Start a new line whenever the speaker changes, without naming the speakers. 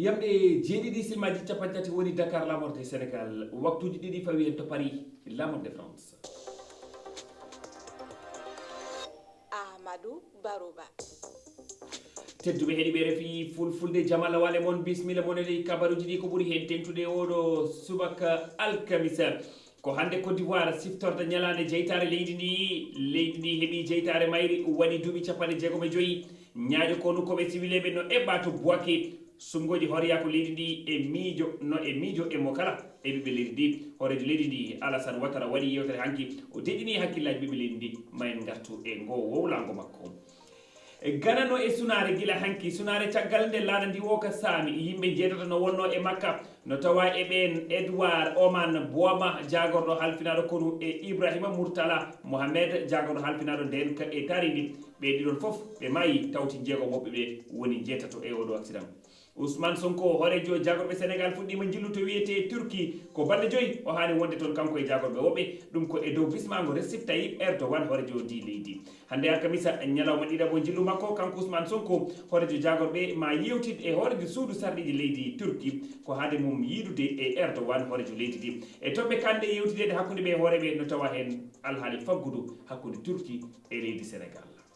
yamɓe jeeɗiɗi silmaji capantati woni Dakar lamorde Sénégal waktuji ɗiɗi fawi hen to Paris lamorde France.
Amadou Barouba
tedduɓe heeɗiɓe RFI Fulfulde jamala wale mon bismilla moon e kabaruji ɗi ko ɓuuri hen tentude oɗo subaka alkamisa ko hande Côte d'Ivoire siftorde ñalande jeytare leydi ndi heeɓi jeytare mayri waɗi duuɓi 65 ñaaƴo konu koɓe civileɓe no eɓɓa to boake sumgoji horeya ko leydi ndi e miijo e mo kala e ɓiɓɓe leydi ndi horejo leydi ndi Alassane Ouattara waɗi yewtere hanki o deƴƴini hakkillaji ɓiɓɓe leydi ndi mayen gartu e ngo wowlago makko ganano e sunare gila hanki sunare caggal nde laana ndi woka saami yimɓe jeetata no wonno e makka no tawa e ɓen Edouard Oman Boama jagorɗo halfinaɗo konu e Ibrahima Mourtala Mohamed jagorɗo halfinaɗo nden e tari ndi ɓe ɗiɗon foof ɓe maayi tawti jeegom woɓɓe ɓe woni jeetato e oɗo accident. Ousmane Sonko horejo jagorɓe Sénégal fuɗɗima jillu to wiyete Turquie ko balɗe 5 o hani wonde toon kanko e jagorɓe woɓɓe ɗum ko e dow bismago Recep Tayyip Erdogan horejo di leydi hande alkamisa ñalawma ɗiɗaɓo jillu makko kanko Ousmane Sonko horejo jagorɓe ma yewtid e horejo suudu sarɗiji leydi Turquie ko hade mum yiidude e Erdogan horejo leydi ndi e toɓɓe kande yewtidede hakkude ɓe hooreɓe no tawa hen alhaali faggudu hakkude Turquie e leydi Sénégal.